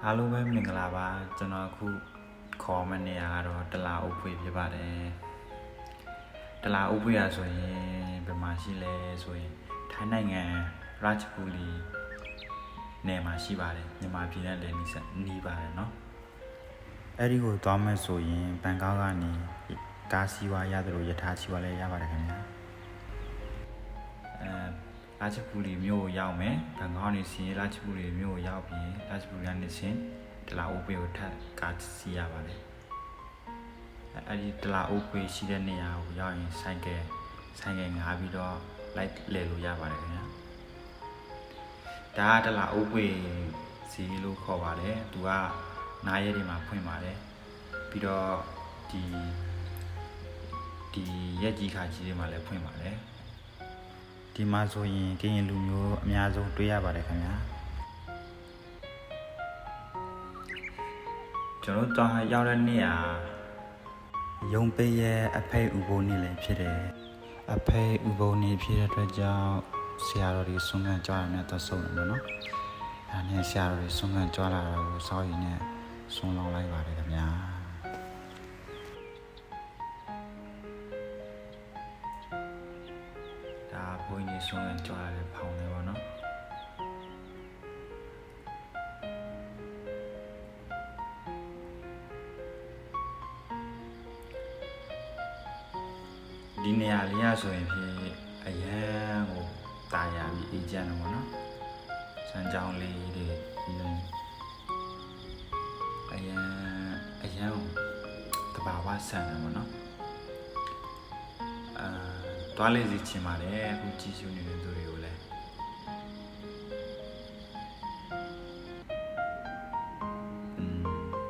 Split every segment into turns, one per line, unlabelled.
အားလုံးပဲမင်္ဂလာပါကျွန်တော်အခုခေါ်မနေရတော့တလာအုပ်ဖွေဖြစ်ပါတယ်တလာအုပ်ဖွေရဆိုရင်ဘယ်မှာရှိလဲဆိုရင်ထိုင်းနိုင်ငံရာချ်ဘူလီနယ်မှာရှိပါတယ်မြန်မာပြည်နဲ့လည်းနီးပါတယ်เนาะအဲ့ဒီကိုသွားမယ်ဆိုရင်ဘန်ကောက်ကနေကားစီးဝါးရတယ်လို့ယထာစီးဝါးလည်းရပါတယ်ခင်ဗျာရာချ်ဘူလီမြို့ကိုရောက်မယ်ဘန်ကောက်နေစီရာချ်ဘူလီမြို့ကိုရောက်ပြီးရာချ်ဘူလီကနေစဉ်တလာအိုပေကိုထပ်ကားစီးရပါတယ်အဲ့ဒီတလာအိုပေရှိတဲ့နေရာကိုရောက်ရင်ဆိုင်ကယ်ငါးပြီးတော့လိုက်လဲလို့ရပါတယ်ခင်ဗျာဒါကတလာအိုပေစီလို့ခေါ်ပါတယ်သူကနားရဲတွေမှာဖွင့်ပါတယ်ပြီးတော့ဒီရက်ကြီးခါကြီးတွေမှာလည်းဖွင့်ပါတယ်ဒီမှာဆိုရင်ကရင်လူမျိုးအများဆုံးတွေ့ရပါတယ်ခင်ဗျာကျွန်တော်တော့ရောက်တဲ့နေ့ဟာရုံပေးရဲ့အဖေဥပုံနေ့လည်းဖြစ်တယ်အဖေဥပုံနေ့ဖြစ်တဲ့အတွက်ကြောင့်ဆရာတော်တွေဆုံးခံကြရမယ်တော့ဆုံးတယ်နော်ဒါနဲ့ဆရာတော်တွေဆုံးခံကြလာတာကိုစောင့်ရင်းနဲ့ဆုံးလောင်းလိုက်ပါတယ်ခင်ဗျာဒါဘုန်းကြီးဆုံးခံကြလာတဲ့ဖောင်းလေးပေါ့နော်ဒီနေရာလေးရဆိုရင်ဖြစ်အရန်ကိုတာယာပြီးအေးချမ်းတယ်ပေါ့နော်စမ်းကြောင်းလေးတွေပြီးရင်အရန်တဘာဝဆန်တယ်ပေါ့နော်တွားလေးစီချင်ပါတယ်အခုကြည့်ရှုနေတဲ့သူတွေကိုလည်း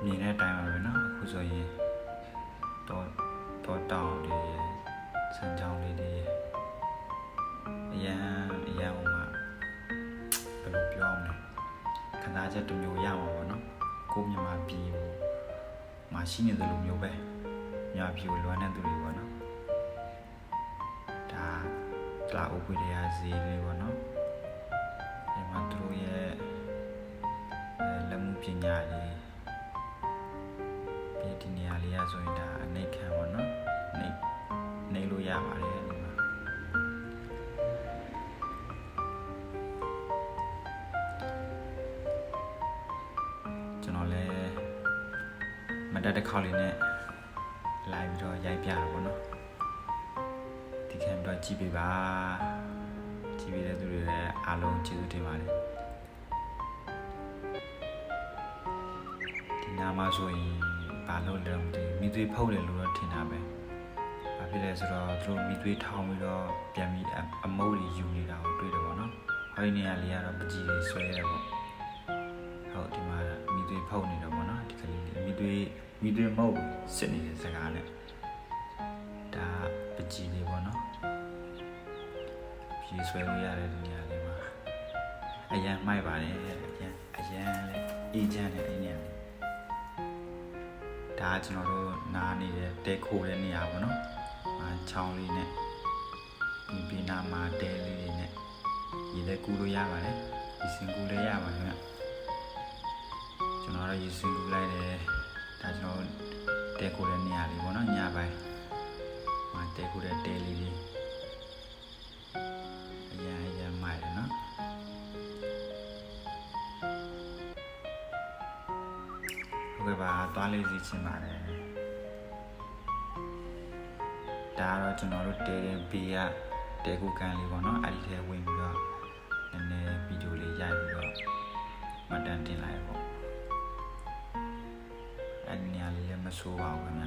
မြင်တဲ့အတိုင်းပါပဲနော်အခုဆိုရင်တော့တောင်းတွေစမ်းကြောင်းလေးတွေအရန်ဟိုမှာဘယ်လိုပြောမလဲခဏချက်တစ်မျိုးရမှာပေါ့နော်ကိုမြန်မာပြည်ကိုမှာရှိနေတယ်လို့မျိုးပဲမြန်မာပြည်ကိုလွမ်းတဲ့သူတွေပေါ့နော်ဒါတလာအိုပွေရဈေးလေးပေါ့နော်ဒီမှာသူတို့ရဲ့လက်မှုပညာလေးပြည်ဒီနေရာလေးရဆိုရင်ဒါအနေခံပေါ့နော်နေလို့ရပါတယ်ဒီမှာကျွန်တော်လည်းမတက်တဲ့ခေါက်လေးနဲ့လာပြီးတော့ရိုက်ပြတာပေါ့နော်ဒီခံပြီးတော့ကြည့်ပေးပါကြည့်ပေးတဲ့သူတွေလည်းအားလုံးကျေးဇူးတင်ပါတယ်ဒီနားမှာဆိုရင်ဘာလို့လဲမသိဘူးမိသွေးဖုတ်တယ်လို့တော့ထင်တာပဲဘာဖြစ်လဲဆိုတော့သူတို့မိသွေးထောင်းပြီးတော့ပြန်ပြီးအမုတ်ကြီးယူနေတာကိုတွေ့တယ်ပေါ့နော်အဲဒီနေရာလေးကတော့ပကြီးလေးဆွဲရတယ်ပေါ့ဟုတ်ဒီမှာမိသွေးဖုတ်နေတော့ပေါ့နော်ဒီကလေးလေးမိသွေးမဟုတ်စစ်နေတဲ့စကားနဲ့ဒါပကြီးလေးပေါ့နော်ပြေးဆွဲလို့ရတယ်ဒီနေရာလေးမှာအရန်မိုက်ပါတယ်အရန်လေးအေးချမ်းတဲ့နေရာလေးဒါကျွန်တော်တို့နားနေတဲ့တဲခိုးတဲ့နေရာပေါ့နော်ချောင်းလေးနဲ့ဒီနာမှာတဲလေးတွေနဲ့ရေလည်းကူးလို့ရပါတယ်ရေစင်ကူးလည်းရပါတယ်ခင်ဗျကျွန်တော်တော့ရေစင်ကူးလိုက်တယ်ဒါကျွန်တော်တဲခိုးတဲ့နေရာလေးပေါ့နော်ညပိုင်းတဲခိုးတဲ့တဲလေးတွေအရန်မိုက်တယ်နော်ဟုတ်ကဲ့ပါသွားလေးစီချင်ပါတယ်ဒါတော့ကျွန်တော်တို့တဲတဲ့ဘေးကတဲကူကန်လေးပေါ့နော်အဲ့ဒီထဲဝင်ပြီးတော့နည်းနည်းဗီဒီယိုလေးရိုက်ပြီးတော့မတန်တင်လိုက်ပေါ့အဲ့ဒီနေရာလေးလည်းမဆိုးပါဘူးခင်ဗျ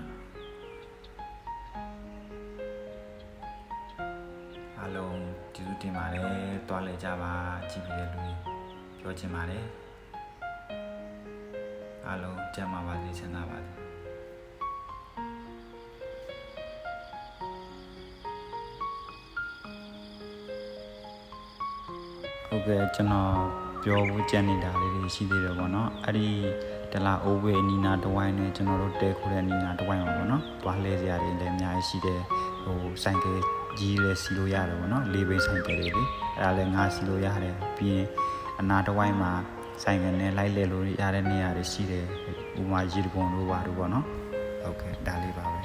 အားလုံးကျေးဇူးတင်ပါတယ်တွားလဲကြပါကြည့်ပြီးတဲ့လူပြောချင်ပါတယ်အားလုံးကျန်းမာပါစေချမ်းသာပါစေဟုတ်ကဲ့ကျွန်တော်ပြောဖို့ကြံနေတာလေးတွေရှိသေးတယ်ပေါ့နော်အဲ့ဒီတလာအိုးဝေးနီနာတဝိုင်းနဲ့ကျွန်တော်တို့တဲခိုးတဲ့နီနာတဝိုင်းပါပေါ့နော်တွားလဲစရာတွေလည်းအများကြီးရှိတယ်ဟိုဆိုင်ကယ်ကြီးလည်းစီလို့ရတယ်ပေါ့နော်၄ဘိန်းဆိုင်ကယ်တွေလေအဲ့ဒါလည်းငါစီလို့ရတယ်ပြီးရင်အနာတဝိုင်းမှာ ဆိုင်ကနေလိုက်လေလို့ရတဲ့နေရာတွေရှိတယ်ဥမာရေတပုံတို့ဘာတို့ပေါ့နော်ဟုတ်ကဲ့ဒါလေးပါပဲ